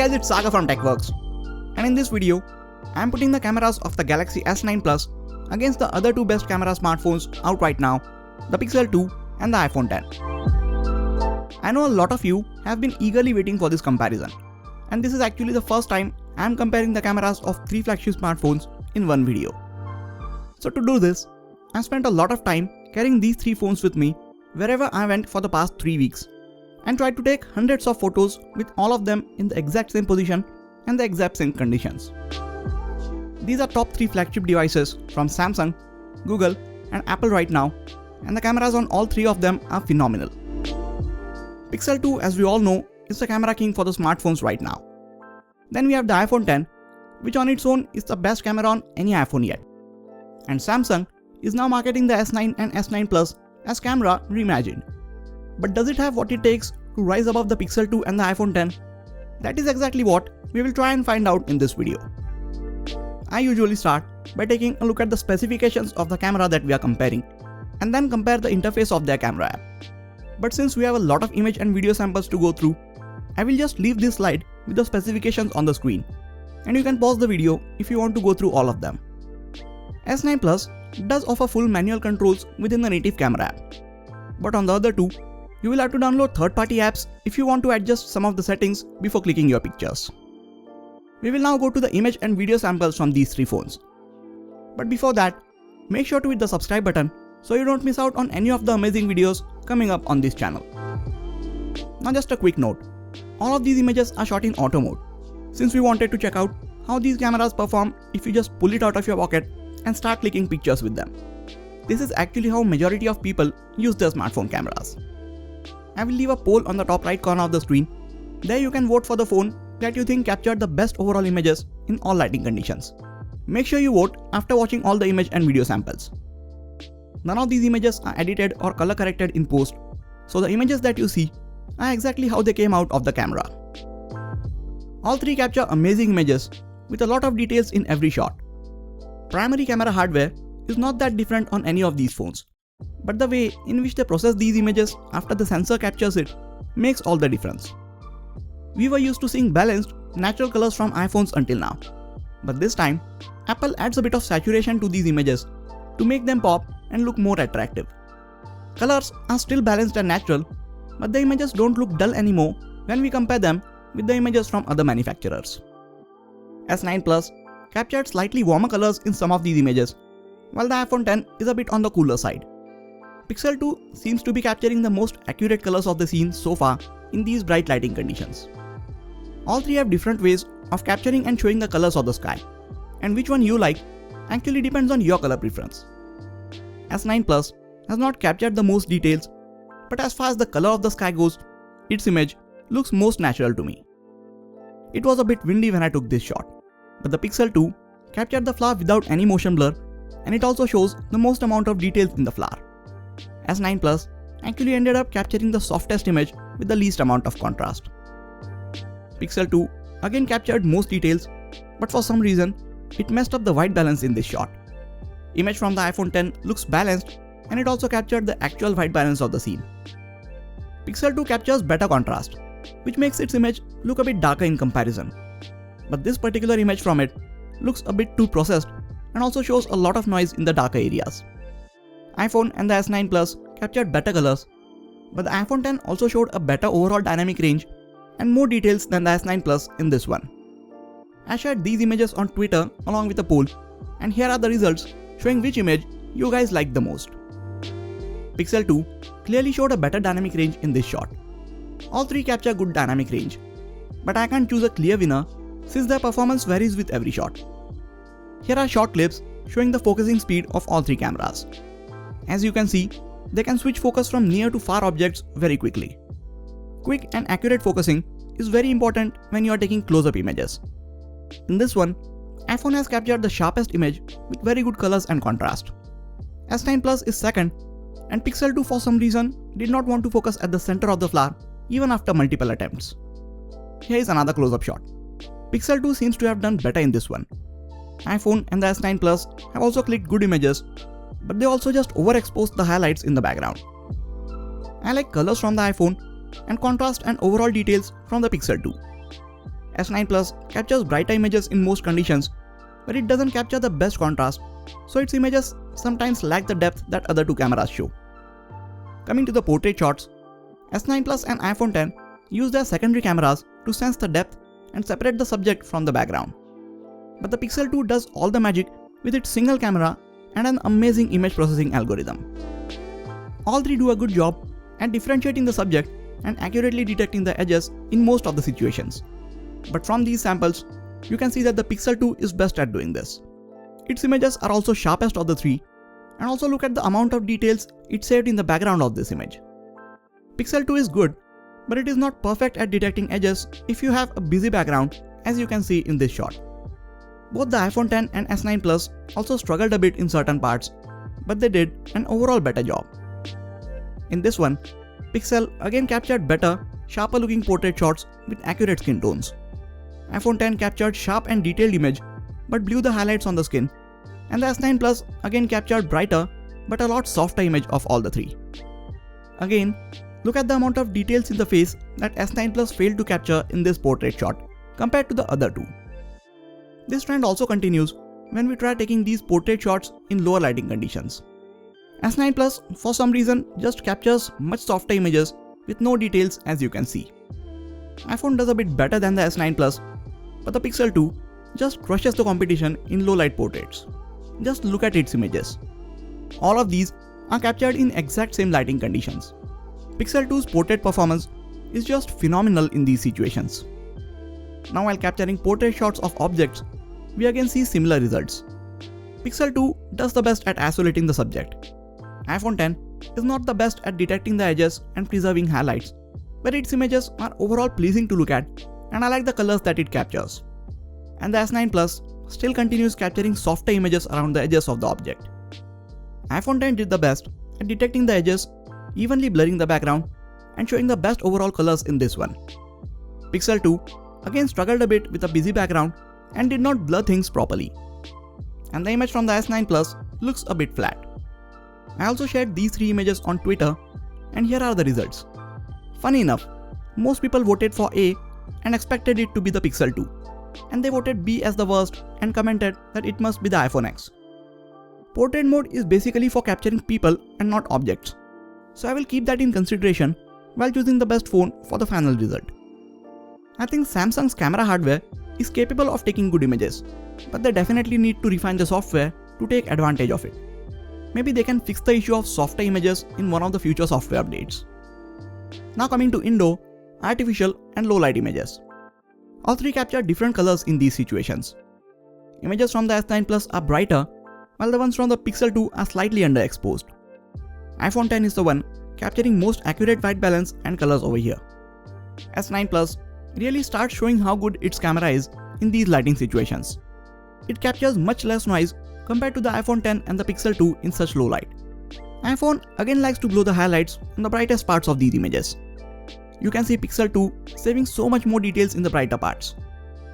Hey guys, it's Saga from TechWorks, and in this video, I am putting the cameras of the Galaxy S9 Plus against the other two best camera smartphones out right now, the Pixel 2 and the iPhone X. I know a lot of you have been eagerly waiting for this comparison, and this is actually the first time I am comparing the cameras of three flagship smartphones in one video. So to do this, I spent a lot of time carrying these three phones with me wherever I went for the past 3 weeks, and tried to take hundreds of photos with all of them in the exact same position and the exact same conditions. These are top 3 flagship devices from Samsung, Google and Apple right now, and the cameras on all three of them are phenomenal. Pixel 2, as we all know, is the camera king for the smartphones right now. Then we have the iPhone X, which on its own is the best camera on any iPhone yet. And Samsung is now marketing the S9 and S9 Plus as camera reimagined. But does it have what it takes to rise above the Pixel 2 and the iPhone X? That is exactly what we will try and find out in this video. I usually start by taking a look at the specifications of the camera that we are comparing, and then compare the interface of their camera app. But since we have a lot of image and video samples to go through, I will just leave this slide with the specifications on the screen, and you can pause the video if you want to go through all of them. S9 Plus does offer full manual controls within the native camera app, but on the other two, you will have to download third-party apps if you want to adjust some of the settings before clicking your pictures. We will now go to the image and video samples from these three phones. But before that, make sure to hit the subscribe button so you don't miss out on any of the amazing videos coming up on this channel. Now just a quick note, all of these images are shot in auto mode, since we wanted to check out how these cameras perform if you just pull it out of your pocket and start clicking pictures with them. This is actually how majority of people use their smartphone cameras. I will leave a poll on the top right corner of the screen. There you can vote for the phone that you think captured the best overall images in all lighting conditions. Make sure you vote after watching all the image and video samples. None of these images are edited or color corrected in post, so the images that you see are exactly how they came out of the camera. All three capture amazing images with a lot of details in every shot. Primary camera hardware is not that different on any of these phones, but the way in which they process these images after the sensor captures it makes all the difference. We were used to seeing balanced, natural colors from iPhones until now, but this time, Apple adds a bit of saturation to these images to make them pop and look more attractive. Colors are still balanced and natural, but the images don't look dull anymore when we compare them with the images from other manufacturers. S9 Plus captured slightly warmer colors in some of these images, while the iPhone X is a bit on the cooler side. Pixel 2 seems to be capturing the most accurate colors of the scene so far in these bright lighting conditions. All three have different ways of capturing and showing the colors of the sky, and which one you like actually depends on your color preference. S9 Plus has not captured the most details, but as far as the color of the sky goes, its image looks most natural to me. It was a bit windy when I took this shot, but the Pixel 2 captured the flower without any motion blur, and it also shows the most amount of details in the flower. S9 Plus actually ended up capturing the softest image with the least amount of contrast. Pixel 2 again captured most details, but for some reason, it messed up the white balance in this shot. Image from the iPhone X looks balanced, and it also captured the actual white balance of the scene. Pixel 2 captures better contrast, which makes its image look a bit darker in comparison. But this particular image from it looks a bit too processed and also shows a lot of noise in the darker areas. iPhone and the S9 Plus captured better colors, but the iPhone X also showed a better overall dynamic range and more details than the S9 Plus in this one. I shared these images on Twitter along with a poll, and here are the results showing which image you guys liked the most. Pixel 2 clearly showed a better dynamic range in this shot. All three capture good dynamic range, but I can't choose a clear winner since their performance varies with every shot. Here are short clips showing the focusing speed of all three cameras. As you can see, they can switch focus from near to far objects very quickly. Quick and accurate focusing is very important when you are taking close-up images. In this one, iPhone has captured the sharpest image with very good colors and contrast. S9 Plus is second, and Pixel 2 for some reason did not want to focus at the center of the flower even after multiple attempts. Here is another close-up shot. Pixel 2 seems to have done better in this one. iPhone and the S9 Plus have also clicked good images, but they also just overexposed the highlights in the background. I like colors from the iPhone and contrast and overall details from the Pixel 2. S9 Plus captures brighter images in most conditions, but it doesn't capture the best contrast, so its images sometimes lack the depth that other two cameras show. Coming to the portrait shots, S9 Plus and iPhone X use their secondary cameras to sense the depth and separate the subject from the background. But the Pixel 2 does all the magic with its single camera and an amazing image processing algorithm. All three do a good job at differentiating the subject and accurately detecting the edges in most of the situations. But from these samples, you can see that the Pixel 2 is best at doing this. Its images are also sharpest of the three, and also look at the amount of details it saved in the background of this image. Pixel 2 is good, but it is not perfect at detecting edges if you have a busy background, as you can see in this shot. Both the iPhone X and S9 Plus also struggled a bit in certain parts, but they did an overall better job. In this one, Pixel again captured better, sharper looking portrait shots with accurate skin tones. iPhone X captured sharp and detailed image, but blew the highlights on the skin, and the S9 Plus again captured brighter, but a lot softer image of all the three. Again, look at the amount of details in the face that S9 Plus failed to capture in this portrait shot compared to the other two. This trend also continues when we try taking these portrait shots in lower lighting conditions. S9 Plus for some reason just captures much softer images with no details, as you can see. iPhone does a bit better than the S9 Plus, but the Pixel 2 just crushes the competition in low light portraits. Just look at its images. All of these are captured in exact same lighting conditions. Pixel 2's portrait performance is just phenomenal in these situations. Now while capturing portrait shots of objects, we again see similar results. Pixel 2 does the best at isolating the subject. iPhone X is not the best at detecting the edges and preserving highlights, but its images are overall pleasing to look at, and I like the colors that it captures. And the S9 Plus still continues capturing softer images around the edges of the object. iPhone X did the best at detecting the edges, evenly blurring the background, and showing the best overall colors in this one. Pixel 2 again struggled a bit with a busy background and did not blur things properly. And the image from the S9 Plus looks a bit flat. I also shared these three images on Twitter, and here are the results. Funny enough, most people voted for A and expected it to be the Pixel 2, and they voted B as the worst and commented that it must be the iPhone X. Portrait mode is basically for capturing people and not objects, so I will keep that in consideration while choosing the best phone for the final result. I think Samsung's camera hardware is capable of taking good images, but they definitely need to refine the software to take advantage of it. Maybe they can fix the issue of softer images in one of the future software updates. Now coming to indoor, artificial and low light images. All three capture different colors in these situations. Images from the S9 Plus are brighter, while the ones from the Pixel 2 are slightly underexposed. iPhone X is the one capturing most accurate white balance and colors over here. S9 Plus really starts showing how good its camera is in these lighting situations. It captures much less noise compared to the iPhone X and the Pixel 2 in such low light. iPhone again likes to blow the highlights on the brightest parts of these images. You can see Pixel 2 saving so much more details in the brighter parts.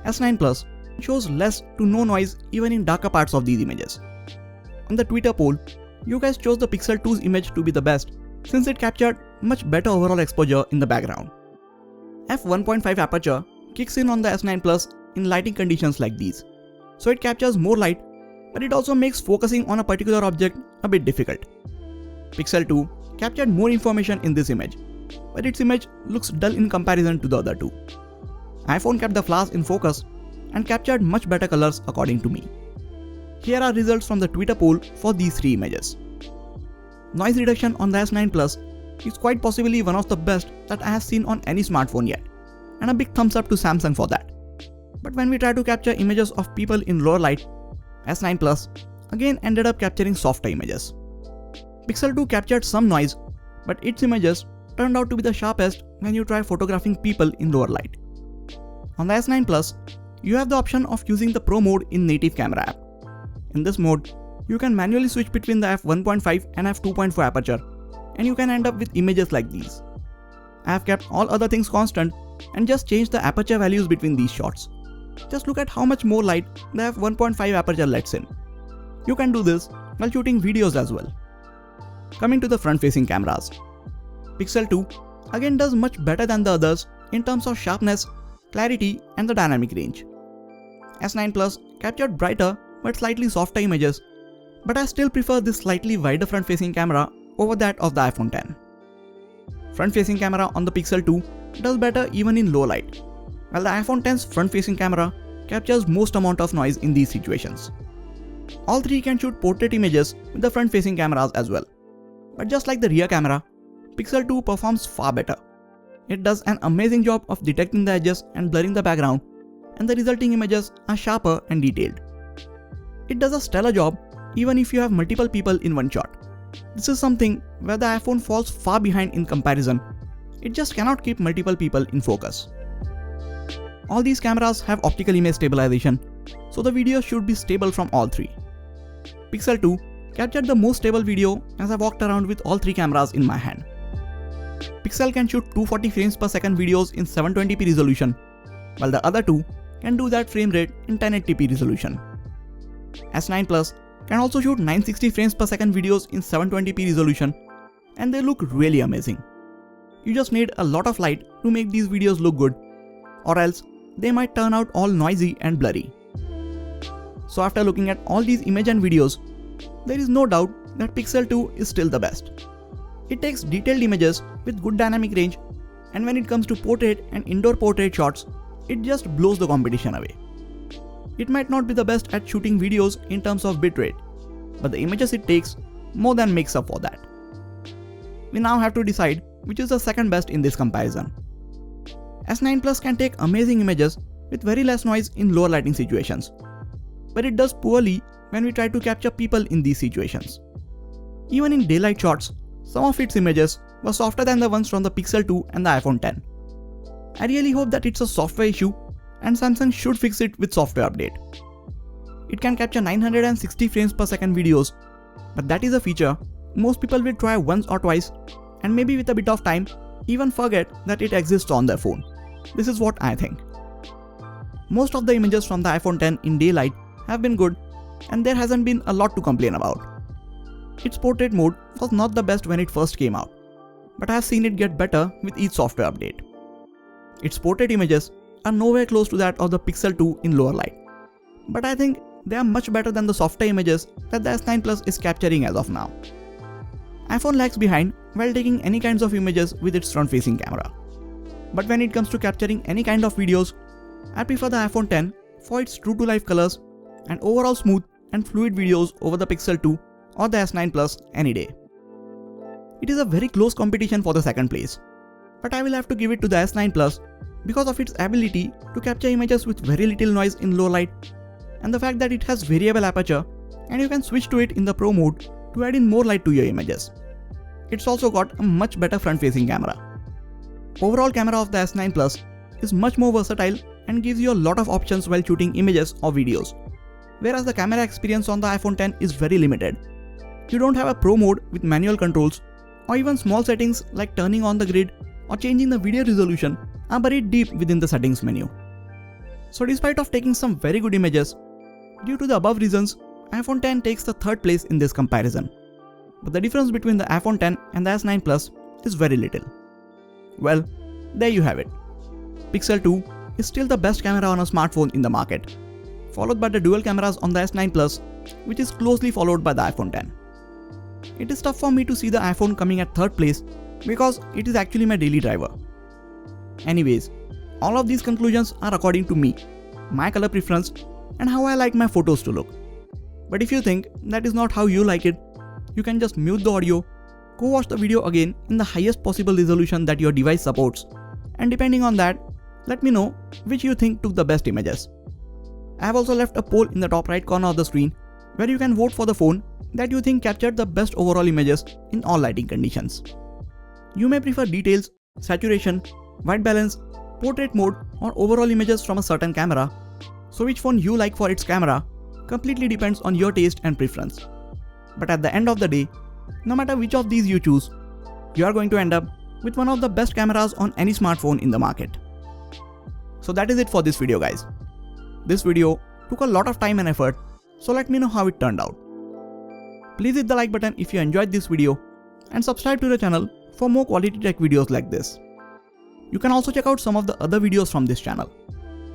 S9 Plus shows less to no noise even in darker parts of these images. On the Twitter poll, you guys chose the Pixel 2's image to be the best since it captured much better overall exposure in the background. f1.5 aperture kicks in on the S9 Plus in lighting conditions like these, so it captures more light, but it also makes focusing on a particular object a bit difficult. Pixel 2 captured more information in this image, but its image looks dull in comparison to the other two. iPhone kept the flowers in focus and captured much better colors according to me. Here are results from the Twitter poll for these three images. Noise reduction on the S9 Plus is quite possibly one of the best that I have seen on any smartphone yet, and a big thumbs up to Samsung for that. But when we try to capture images of people in lower light, S9 Plus again ended up capturing softer images. Pixel 2 captured some noise, but its images turned out to be the sharpest when you try photographing people in lower light. On the S9 Plus, you have the option of using the Pro mode in native camera app. In this mode, you can manually switch between the f1.5 and f2.4 aperture, and you can end up with images like these. I have kept all other things constant and just changed the aperture values between these shots. Just look at how much more light the f1.5 aperture lets in. You can do this while shooting videos as well. Coming to the front-facing cameras. Pixel 2 again does much better than the others in terms of sharpness clarity and the dynamic range. S9 Plus captured brighter but slightly softer images, but I still prefer this slightly wider front-facing camera over that of the iPhone X. Front-facing camera on the Pixel 2 does better even in low light, while the iPhone X's front-facing camera captures most amount of noise in these situations. All three can shoot portrait images with the front-facing cameras as well. But just like the rear camera, Pixel 2 performs far better. It does an amazing job of detecting the edges and blurring the background, and the resulting images are sharper and detailed. It does a stellar job even if you have multiple people in one shot. This is something where the iPhone falls far behind in comparison. It just cannot keep multiple people in focus. All these cameras have optical image stabilization, so the video should be stable from all three. Pixel 2 captured the most stable video as I walked around with all three cameras in my hand. Pixel can shoot 240 frames per second videos in 720p resolution, while the other two can do that frame rate in 1080p resolution. S9 Plus can also shoot 960 frames per second videos in 720p resolution, and they look really amazing. You just need a lot of light to make these videos look good, or else they might turn out all noisy and blurry. So after looking at all these images and videos, there is no doubt that Pixel 2 is still the best. It takes detailed images with good dynamic range, and when it comes to portrait and indoor portrait shots, it just blows the competition away. It might not be the best at shooting videos in terms of bitrate, but the images it takes more than makes up for that. We now have to decide which is the second best in this comparison. S9 Plus can take amazing images with very less noise in lower lighting situations, but it does poorly when we try to capture people in these situations. Even in daylight shots, some of its images were softer than the ones from the Pixel 2 and the iPhone X. I really hope that it's a software issue and Samsung should fix it with software update. It can capture 960 frames per second videos, but that is a feature most people will try once or twice, and maybe with a bit of time even forget that it exists on their phone. This is what I think. Most of the images from the iPhone X in daylight have been good, and there hasn't been a lot to complain about. Its portrait mode was not the best when it first came out, but I have seen it get better with each software update. Its portrait images are nowhere close to that of the Pixel 2 in lower light, but I think they are much better than the software images that the S9 Plus is capturing as of now. iPhone lags behind while taking any kinds of images with its front-facing camera. But when it comes to capturing any kind of videos, I prefer the iPhone X for its true-to-life colors and overall smooth and fluid videos over the Pixel 2 or the S9 Plus any day. It is a very close competition for the second place, but I will have to give it to the S9 Plus because of its ability to capture images with very little noise in low light, and the fact that it has variable aperture and you can switch to it in the Pro mode to add in more light to your images. It's also got a much better front-facing camera. Overall camera of the S9 Plus is much more versatile and gives you a lot of options while shooting images or videos, whereas the camera experience on the iPhone X is very limited. You don't have a Pro mode with manual controls, or even small settings like turning on the grid or changing the video resolution are buried deep within the settings menu. So despite of taking some very good images, due to the above reasons, iPhone X takes the third place in this comparison. But the difference between the iPhone X and the S9 Plus is very little. Well, there you have it. Pixel 2 is still the best camera on a smartphone in the market, followed by the dual cameras on the S9 Plus, which is closely followed by the iPhone X. It is tough for me to see the iPhone coming at third place because it is actually my daily driver. Anyways, all of these conclusions are according to me, my color preference, and how I like my photos to look. But if you think that is not how you like it, you can just mute the audio, go watch the video again in the highest possible resolution that your device supports, and depending on that, let me know which you think took the best images. I have also left a poll in the top right corner of the screen where you can vote for the phone that you think captured the best overall images in all lighting conditions. You may prefer details, saturation, white balance, portrait mode, or overall images from a certain camera, so which phone you like for its camera completely depends on your taste and preference. But at the end of the day, no matter which of these you choose, you are going to end up with one of the best cameras on any smartphone in the market. So that is it for this video, guys. This video took a lot of time and effort, so let me know how it turned out. Please hit the like button if you enjoyed this video and subscribe to the channel for more quality tech videos like this. You can also check out some of the other videos from this channel.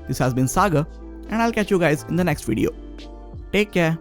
This has been Sagar, and I'll catch you guys in the next video. Take care.